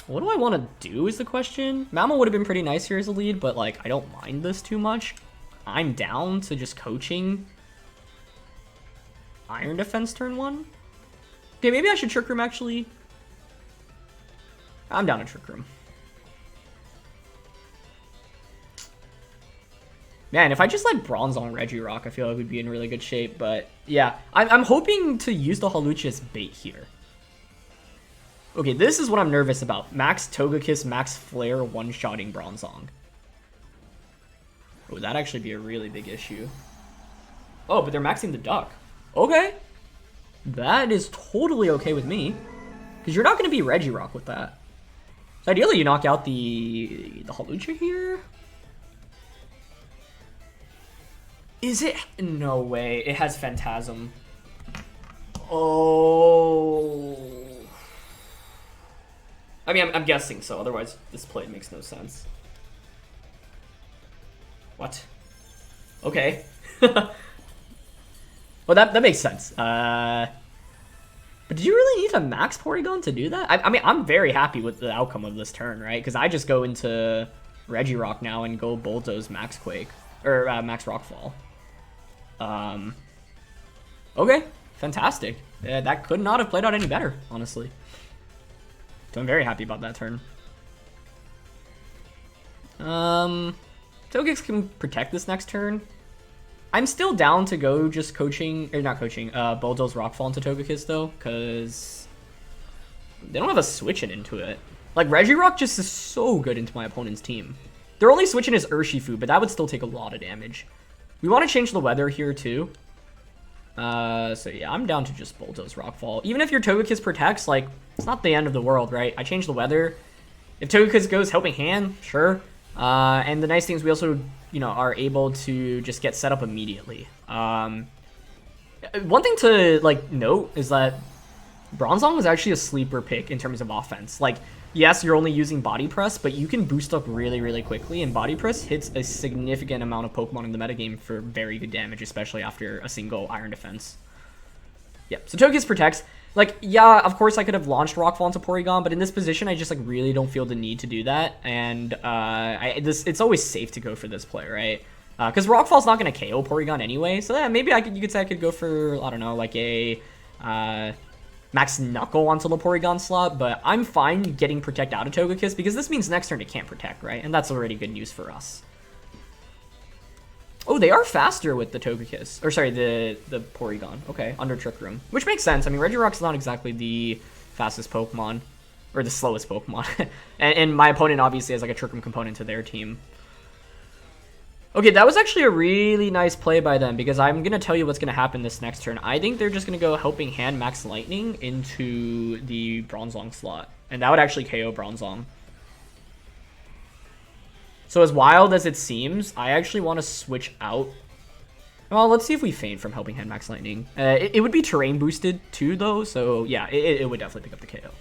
What do I want to do is the question. Mamo would have been pretty nice here as a lead, but like I don't mind this too much. I'm down to just coaching Iron Defense turn 1. Okay, maybe I should Trick Room actually. I'm down to Trick Room. Man, if I just like Bronzong Regirock, I feel like we'd be in really good shape. But yeah, I'm hoping to use the Hawlucha as bait here. Okay, this is what I'm nervous about. Max Togekiss, Max Flare, one-shotting Bronzong. Oh, that'd actually be a really big issue. Oh, but they're maxing the Duck. Okay. That is totally okay with me. Because you're not going to be Regirock with that. So ideally, you knock out the Hawlucha here. Is it? No way. It has Phantasm. Oh. I mean, I'm guessing so. Otherwise, this play makes no sense. What? Okay. Well, that makes sense. But do you really need to max Porygon to do that? I mean, I'm very happy with the outcome of this turn, right? Because I just go into Regirock now and go Bulldoze Max Quake. Or Max Rockfall. Okay. Fantastic. That could not have played out any better, honestly. So I'm very happy about that turn. Togekiss can protect this next turn. I'm still down to go just coaching, or not coaching, Bulldoze Rockfall into Togekiss though, because they don't have a switching into it. Like, Regirock just is so good into my opponent's team. Their only switching is Urshifu, but that would still take a lot of damage. We want to change the weather here too. So yeah, I'm down to just Bulldoze Rockfall. Even if your Togekiss protects, like, it's not the end of the world, right? I change the weather. If Togekiss goes Helping Hand, sure. And the nice thing is we also, you know, are able to just get set up immediately. One thing to, like, note is that Bronzong was actually a sleeper pick in terms of offense. Like, yes, you're only using Body Press, but you can boost up really, really quickly, and Body Press hits a significant amount of Pokemon in the metagame for very good damage, especially after a single Iron Defense. Yep, so Togekiss protects. Like, yeah, of course I could have launched Rockfall into Porygon, but in this position, I just, like, really don't feel the need to do that, and it's always safe to go for this play, right? Because Rockfall's not going to KO Porygon anyway, so yeah, maybe you could say I could go for, I don't know, like a Max Knuckle onto the Porygon slot, but I'm fine getting Protect out of Togekiss, because this means next turn it can't Protect, right? And that's already good news for us. Oh, they are faster with the Togekiss. Or sorry, the Porygon. Okay, under Trick Room. Which makes sense. I mean, Regirock's not exactly the fastest Pokemon. Or the slowest Pokemon. and my opponent obviously has like a Trick Room component to their team. Okay, that was actually a really nice play by them, because I'm going to tell you what's going to happen this next turn. I think they're just going to go Helping Hand Max Lightning into the Bronzong slot. And that would actually KO Bronzong. So as wild as it seems, I actually want to switch out. Well, let's see if we Feint from Helping Hand Max Lightning. It would be terrain boosted too, though. So yeah, it would definitely pick up the KO.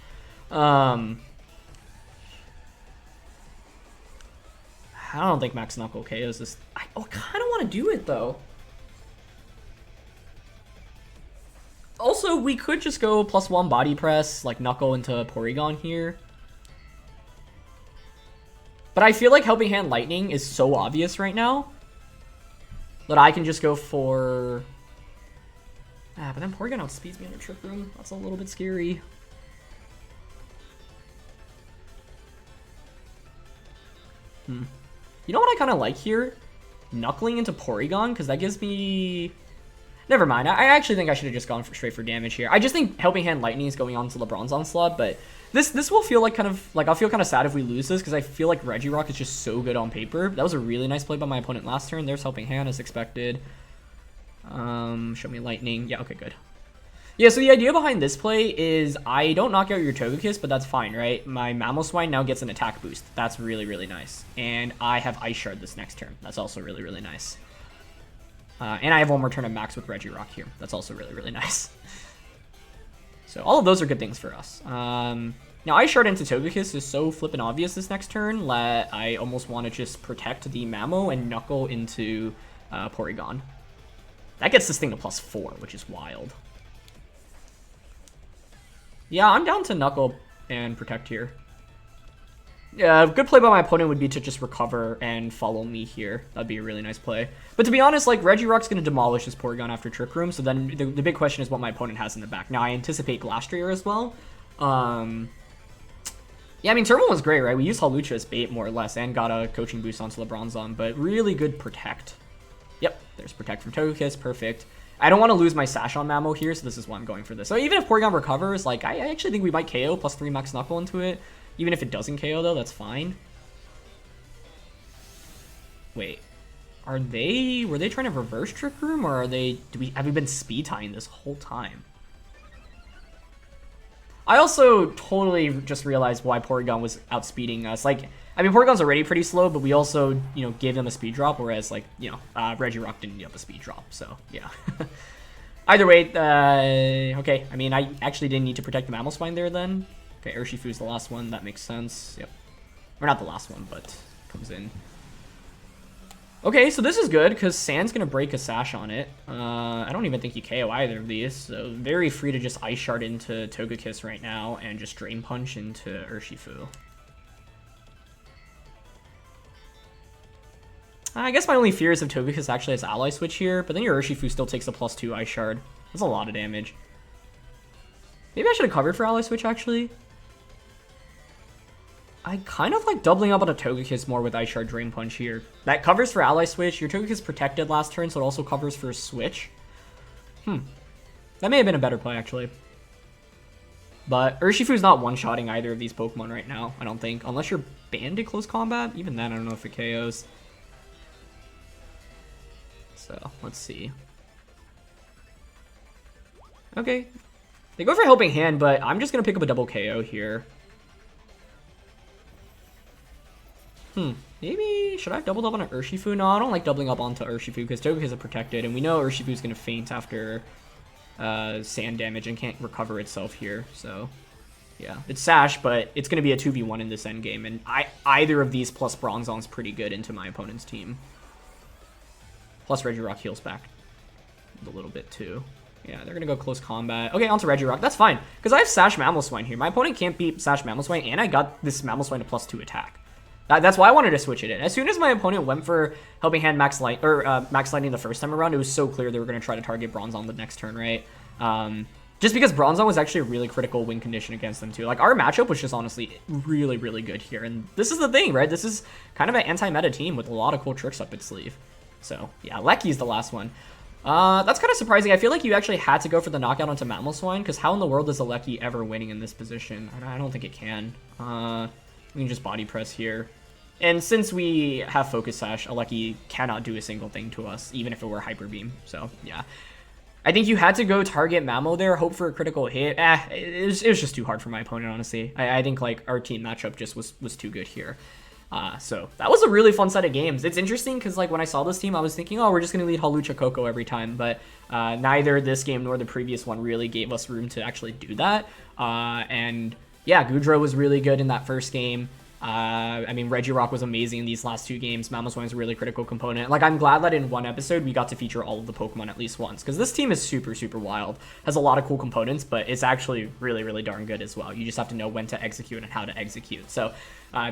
I don't think Max Knuckle KOs this. I kind of want to do it, though. Also, we could just go +1 Body Press, like Knuckle into Porygon here. But I feel like Helping Hand Lightning is so obvious right now that I can just go for... but then Porygon outspeeds me under Trick Room. That's a little bit scary. You know what I kind of like here? Knuckling into Porygon, because that gives me... Never mind. I actually think I should have just gone straight for damage here. I just think Helping Hand Lightning is going on to the Bronzong slot, but this will feel like kind of... Like, I'll feel kind of sad if we lose this, because I feel like Regirock is just so good on paper. That was a really nice play by my opponent last turn. There's Helping Hand as expected. Show me Lightning. Yeah, okay, good. Yeah, so the idea behind this play is I don't knock out your Togekiss, but that's fine, right? My Mamoswine now gets an attack boost. That's really, really nice. And I have Ice Shard this next turn. That's also really, really nice. And I have one more turn of max with Regirock here. That's also really, really nice. So all of those are good things for us. Now, Ice Shard into Togekiss is so flippin' obvious this next turn that I almost want to just protect the Mamo and Knuckle into Porygon. That gets this thing to +4, which is wild. Yeah, I'm down to Knuckle and Protect here. good play by my opponent would be to just recover and follow me here. That'd be a really nice play. But to be honest, like, Regirock's going to demolish his Porygon after Trick Room, so then the big question is what my opponent has in the back. Now, I anticipate Glastrier as well. Yeah, I mean, Turbo was great, right? We used Hawlucha as bait, more or less, and got a coaching boost onto the Bronzong, but really good Protect. Yep, there's Protect from Togekiss, perfect. I don't want to lose my Sash on Mamo here, so this is why I'm going for this. So even if Porygon recovers, like, I actually think we might KO plus 3 Max Knuckle into it. Even if it doesn't KO, though, that's fine. Wait. Were they trying to reverse Trick Room, or have we been speed tying this whole time? I also totally just realized why Porygon was outspeeding us. Like, I mean, Porygon's already pretty slow, but we also, you know, gave them a speed drop, whereas, like, you know, Regirock didn't give a speed drop, so, yeah. Either way, okay, I mean, I actually didn't need to protect the Mamoswine there then. Okay, Urshifu's the last one, that makes sense, yep. Or not the last one, but comes in. Okay, so this is good, because Sand's going to break a Sash on it. I don't even think you KO either of these, so very free to just Ice Shard into Togekiss right now, and just Drain Punch into Urshifu. I guess my only fear is if Togekiss actually has Ally Switch here, but then your Urshifu still takes a +2 Ice Shard. That's a lot of damage. Maybe I should have covered for Ally Switch, actually. I kind of like doubling up on a Togekiss more with Ice Shard Drain Punch here. That covers for Ally Switch. Your Togekiss protected last turn, so it also covers for a Switch. That may have been a better play, actually. But Urshifu's not one-shotting either of these Pokemon right now, I don't think. Unless you're banned to close combat. Even then, I don't know if it KOs. So, let's see. Okay. They go for Helping Hand, but I'm just going to pick up a double KO here. Maybe, should I have doubled up on an Urshifu? No, I don't like doubling up onto Urshifu because Togekiss are protected, and we know Urshifu's going to faint after sand damage and can't recover itself here, so yeah. It's Sash, but it's going to be a 2v1 in this endgame, and either of these plus Bronzong's pretty good into my opponent's team. Plus Regirock heals back a little bit too. Yeah, they're going to go close combat. Okay, onto Regirock. That's fine, because I have Sash Mamoswine here. My opponent can't beat Sash Mamoswine, and I got this Mamoswine to +2 attack. That's why I wanted to switch it in. As soon as my opponent went for Helping Hand Max Lightning the first time around, it was so clear they were going to try to target Bronzong the next turn, right? Just because Bronzong was actually a really critical win condition against them too. Like, our matchup was just honestly really, really good here. And this is the thing, right? This is kind of an anti-meta team with a lot of cool tricks up its sleeve. So, yeah, Leki's the last one. That's kind of surprising. I feel like you actually had to go for the knockout onto Mamoswine, because how in the world is a Leki ever winning in this position? I don't think it can. We can just body press here. And since we have Focus Sash, Aleki cannot do a single thing to us, even if it were Hyper Beam. So, yeah. I think you had to go target Mamo there, hope for a critical hit. It was just too hard for my opponent, honestly. I think, like, our team matchup just was too good here. So, that was a really fun set of games. It's interesting because, like, when I saw this team, I was thinking, oh, we're just going to lead Hawlucha Koko every time. But neither this game nor the previous one really gave us room to actually do that. And, yeah, Goodra was really good in that first game. I mean, Regirock was amazing in these last two games. Mamoswine's a really critical component. Like, I'm glad that in one episode we got to feature all of the Pokemon at least once, because this team is super, super wild. Has a lot of cool components, but it's actually really, really darn good as well. You just have to know when to execute and how to execute. So,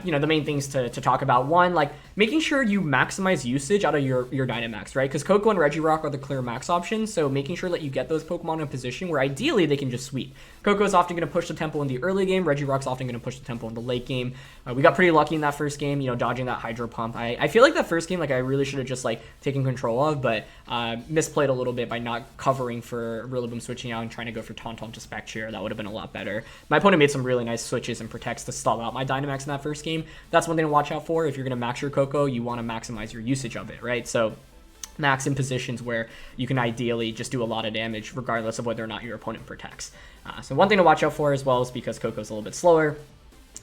you know, the main things to talk about. One, like, making sure you maximize usage out of your Dynamax, right? Because Koko and Regirock are the clear max options, so making sure that you get those Pokemon in a position where ideally they can just sweep. Koko's often going to push the tempo in the early game. Regirock's often going to push the tempo in the late game. We got pretty lucky in that first game, you know, dodging that Hydro Pump. I feel like that first game, like, I really should have just, like, taken control of, but misplayed a little bit by not covering for Rillaboom switching out and trying to go for Tauntaun to Spectrier. That would have been a lot better. My opponent made some really nice switches and protects to stall out my Dynamax in that first game. That's one thing to watch out for. If you're going to max your Koko, you want to maximize your usage of it, right? So max in positions where you can ideally just do a lot of damage regardless of whether or not your opponent protects. So one thing to watch out for as well is because Koko's a little bit slower,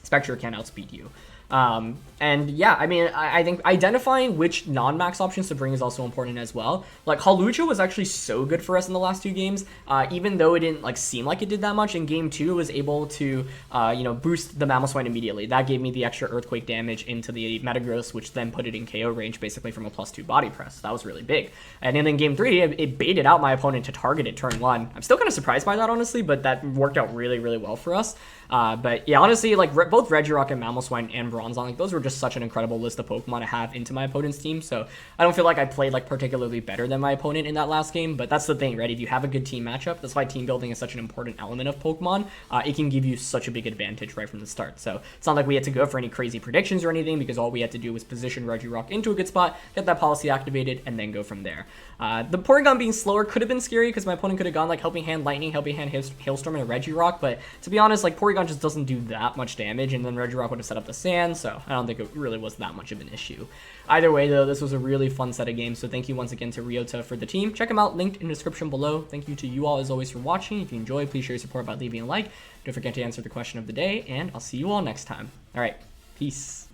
Spectrier can outspeed you. And yeah, I mean, I think identifying which non-max options to bring is also important as well. Like, Hawlucha was actually so good for us in the last two games, even though it didn't, like, seem like it did that much. In game 2, it was able to, you know, boost the Mamoswine immediately. That gave me the extra Earthquake damage into the Metagross, which then put it in KO range, basically from a +2 body press. That was really big. And then in game 3, it baited out my opponent to target it turn 1. I'm still kind of surprised by that, honestly, but that worked out really, really well for us. But yeah, honestly, like, both Regirock and Mamoswine and Bronzong, like those were just such an incredible list of Pokemon to have into my opponent's team. So I don't feel like I played like particularly better than my opponent in that last game, but that's the thing, right? If you have a good team matchup, that's why team building is such an important element of Pokemon. It can give you such a big advantage right from the start. So it's not like we had to go for any crazy predictions or anything, because all we had to do was position Regirock into a good spot, get that policy activated, and then go from there. The Porygon being slower could have been scary because my opponent could have gone like Helping Hand Lightning, Helping Hand Hailstorm, and a Regirock, but to be honest, like Porygon just doesn't do that much damage, and then Regirock would have set up the sand, so I don't think it really was that much of an issue. Either way though, this was a really fun set of games, so thank you once again to Ryota for the team. Check them out, linked in the description below. Thank you to you all as always for watching. If you enjoyed, please show your support by leaving a like. Don't forget to answer the question of the day, and I'll see you all next time. Alright, peace.